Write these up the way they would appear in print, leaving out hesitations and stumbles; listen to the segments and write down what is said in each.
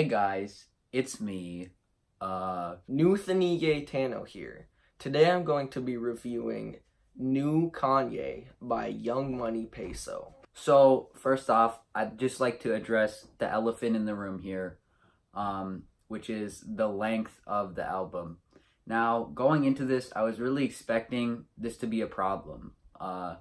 guys, it's me. Nuthaniye Tano here. Today I'm going to be reviewing New Kanye by YUNGMNYP. So first off, I'd just like to address the elephant in the room here, which is the length of the album. Now, going into this, I was really expecting this to be a problem. The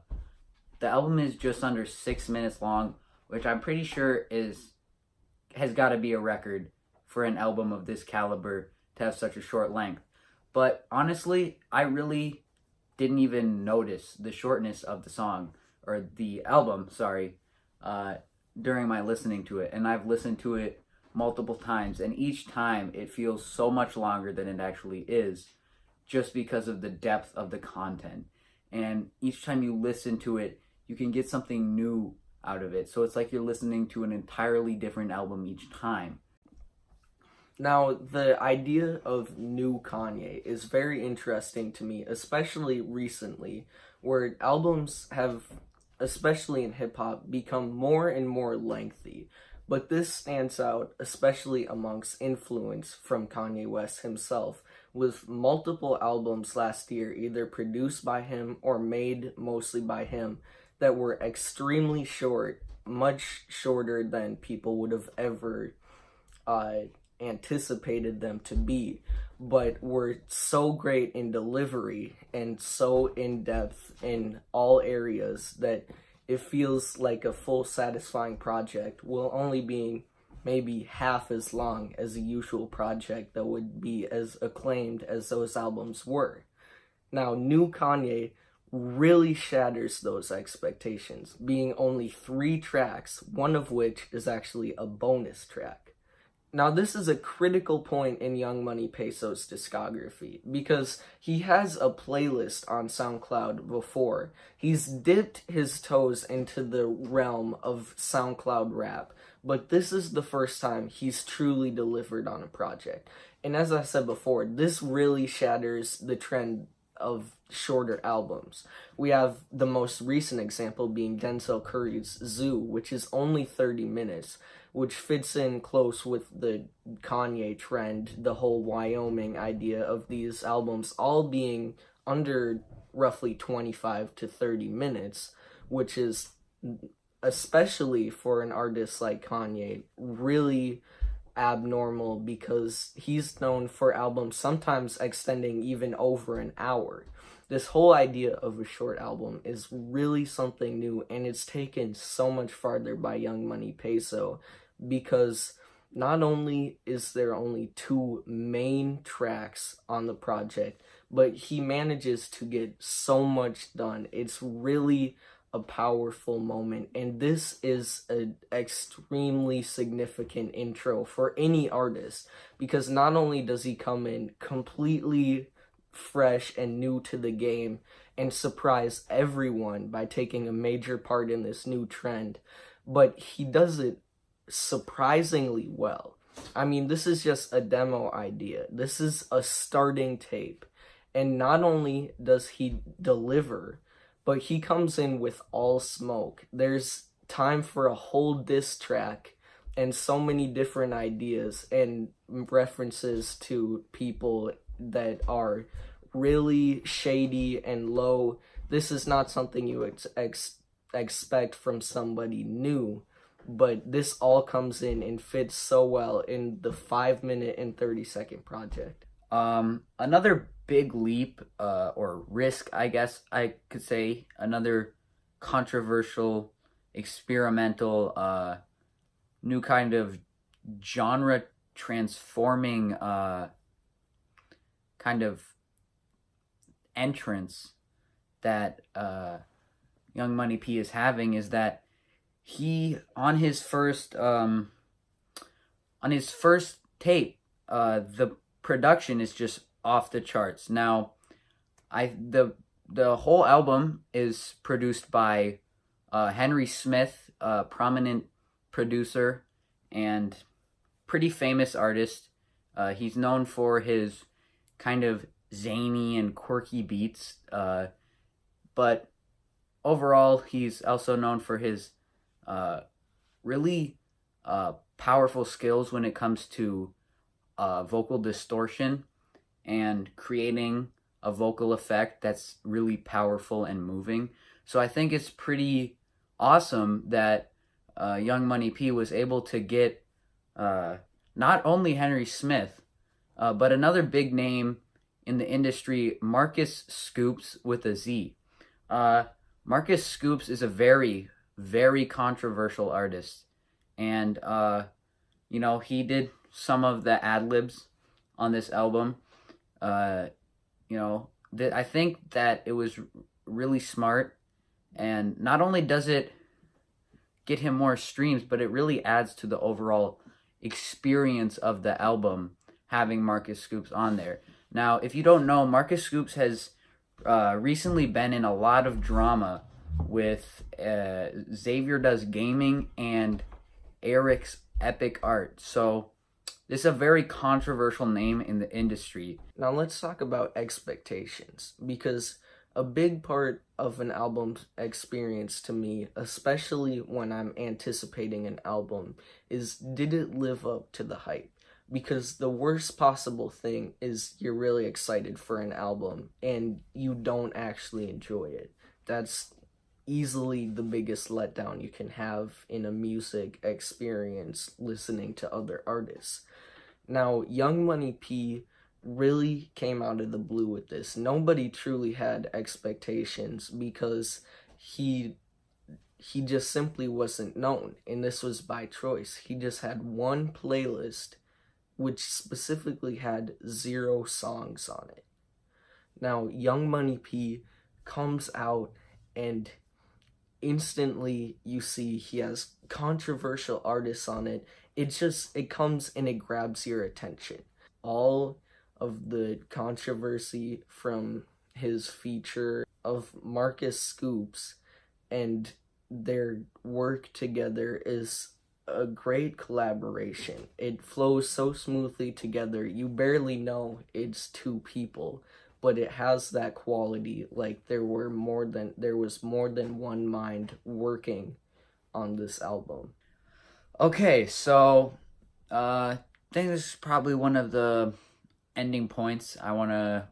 album is just under 6 minutes long, which I'm pretty sure has got to be a record for an album of this caliber to have such a short length. But honestly, I really didn't even notice the shortness of the song, or the album, during my listening to it. And I've listened to it multiple times, and each time it feels so much longer than it actually is, just because of the depth of the content. And each time you listen to it, you can get something new out of it. So it's like you're listening to an entirely different album each time. Now, the idea of New Kanye is very interesting to me, especially recently, where albums have, especially in hip-hop, become more and more lengthy. But this stands out, especially amongst influence from Kanye West himself, with multiple albums last year either produced by him or made mostly by him that were extremely short, much shorter than people would have ever anticipated them to be, but were so great in delivery and so in-depth in all areas that it feels like a full satisfying project, while only being maybe half as long as a usual project that would be as acclaimed as those albums were. Now, New Kanye really shatters those expectations, being only 3 tracks, one of which is actually a bonus track. Now, this is a critical point in YUNGMNYP's discography, because he has a playlist on SoundCloud before. He's dipped his toes into the realm of SoundCloud rap, but this is the first time he's truly delivered on a project. And as I said before, this really shatters the trend of shorter albums. We have the most recent example being Denzel Curry's Zoo, which is only 30 minutes, which fits in close with the Kanye trend, the whole Wyoming idea of these albums all being under roughly 25 to 30 minutes, which is, especially for an artist like Kanye, really abnormal, because he's known for albums sometimes extending even over an hour. This whole idea of a short album is really something new, and it's taken so much farther by YUNGMNYP, because not only is there only 2 main tracks on the project, but he manages to get so much done. It's really a powerful moment, and this is an extremely significant intro for any artist, because not only does he come in completely fresh and new to the game and surprise everyone by taking a major part in this new trend, but he does it surprisingly well. I mean, this is just a demo idea. This is a starting tape, and not only does he deliver, but he comes in with all smoke. There's time for a whole diss track and so many different ideas and references to people that are really shady and low. This is not something you expect from somebody new, but this all comes in and fits so well in the 5-minute and 30-second project. Another big leap, or risk, I guess I could say, another controversial, experimental, new kind of genre transforming, kind of entrance that, YUNGMNYP is having, is that he, on his first tape, the production is just off the charts. Now, the whole album is produced by Henry Smith, a prominent producer and pretty famous artist. He's known for his kind of zany and quirky beats, but overall, he's also known for his really powerful skills when it comes to vocal distortion and creating a vocal effect that's really powerful and moving. So I think it's pretty awesome that Young Money P was able to get not only Henry Smith, but another big name in the industry, Marcus Scoops with a Z. Marcus Scoops is a very, very controversial artist. And, he did some of the ad libs on this album. I think that it was really smart. And not only does it get him more streams, but it really adds to the overall experience of the album having Marcus Scoops on there. Now, if you don't know, Marcus Scoops has recently been in a lot of drama with Xavier Does Gaming and Eric's Epic Art. So this is a very controversial name in the industry. Now let's talk about expectations, because a big part of an album's experience to me, especially when I'm anticipating an album, is did it live up to the hype? Because the worst possible thing is you're really excited for an album and you don't actually enjoy it. That's easily the biggest letdown you can have in a music experience listening to other artists. Now, Young Money P really came out of the blue with this. Nobody truly had expectations because he just simply wasn't known, and this was by choice. He just had one playlist which specifically had 0 songs on it. Now, Young Money P comes out and instantly you see he has controversial artists on it. It comes and it grabs your attention. All of the controversy from his feature of Marcus Scoops and their work together is a great collaboration. It flows so smoothly together. You barely know it's two people, but it has that quality, like there was more than one mind working on this album. Okay, so I think this is probably one of the ending points I want to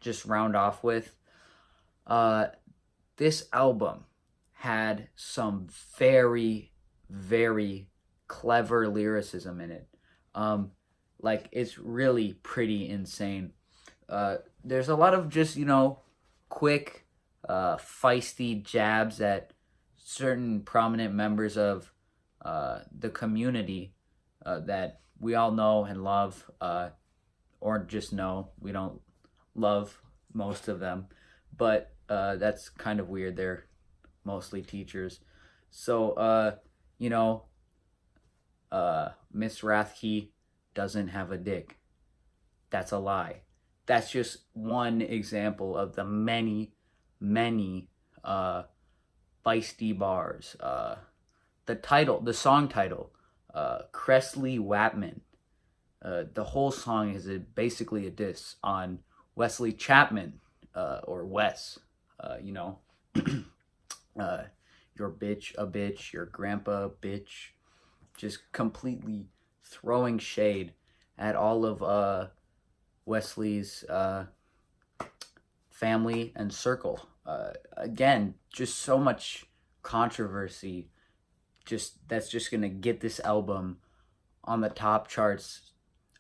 just round off with. This album had some very, very clever lyricism in it. It's really pretty insane. There's a lot of just, quick, feisty jabs at certain prominent members of the community that we all know and love, or just know. We don't love most of them, but that's kind of weird. They're mostly teachers. So, Miss Rathke doesn't have a dick. That's a lie. That's just one example of the many, many feisty bars. The song title, Cressley Wapman. The whole song is basically a diss on Wesley Chapman, or Wes. Your bitch a bitch, your grandpa a bitch. Just completely throwing shade at all of Wesley's family and circle. Again, just so much controversy. That's just gonna get this album on the top charts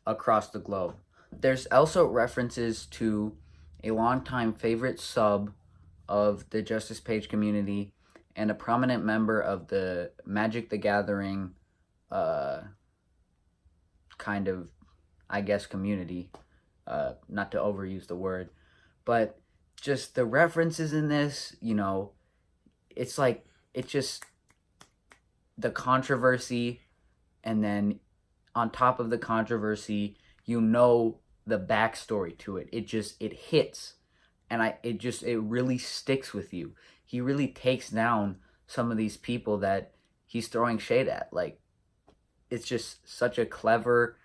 across the globe. There's also references to a longtime favorite sub of the Justice Page community and a prominent member of the Magic the Gathering kind of, I guess, community. Not to overuse the word, but just the references in this, it's just the controversy, and then on top of the controversy, the backstory to it. It hits, and it really sticks with you. He really takes down some of these people that he's throwing shade at. It's just such a clever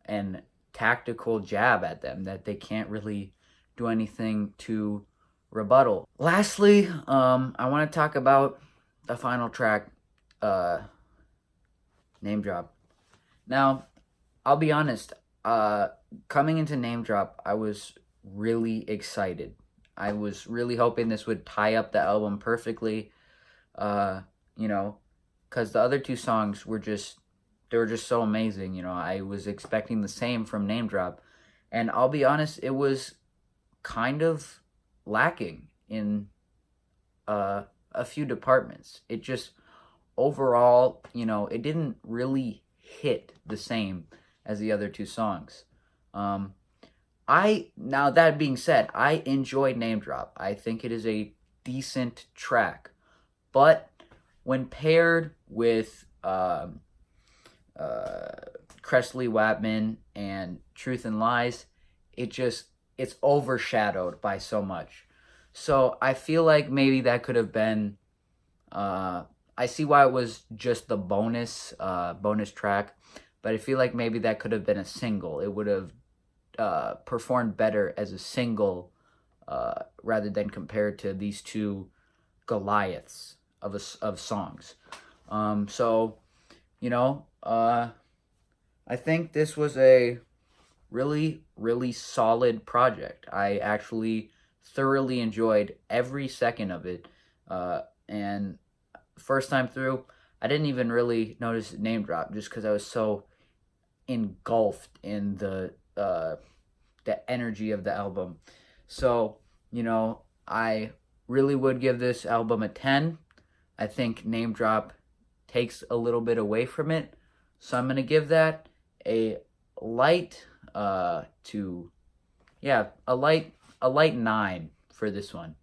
and tactical jab at them that they can't really do anything to rebuttal. Lastly, I want to talk about the final track, Name Drop. Now, I'll be honest. Coming into Name Drop, I was really excited. I was really hoping this would tie up the album perfectly. Uh, you know, because the other two songs were just they were just so amazing. I was expecting the same from Name Drop, and I'll be honest, it was kind of lacking in a few departments. It just overall, it didn't really hit the same as the other two songs. Now that being said, I enjoyed Name Drop. I think it is a decent track, but when paired with Cresley Wapman and Truth and Lies, it's overshadowed by so much. So I feel like maybe that could have been. I see why it was just the bonus track, but I feel like maybe that could have been a single. It would have performed better as a single rather than compared to these two Goliaths of songs. So, I think this was a really, really solid project. I actually thoroughly enjoyed every second of it. And first time through, I didn't even really notice Name Drop just because I was so engulfed in the energy of the album. So, I really would give this album a 10. I think Name Drop takes a little bit away from it. So I'm going to give that a light a light 9 for this one.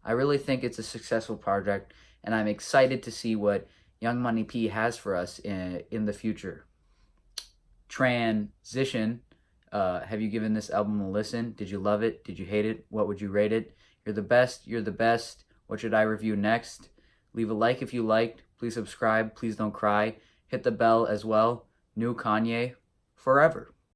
I really think it's a successful project, and I'm excited to see what YUNGMNYP has for us in the future. Transition. Have you given this album a listen? Did you love it? Did you hate it? What would you rate it? You're the best. You're the best. What should I review next? Leave a like if you liked. Please subscribe. Please don't cry. Hit the bell as well. New Kanye forever.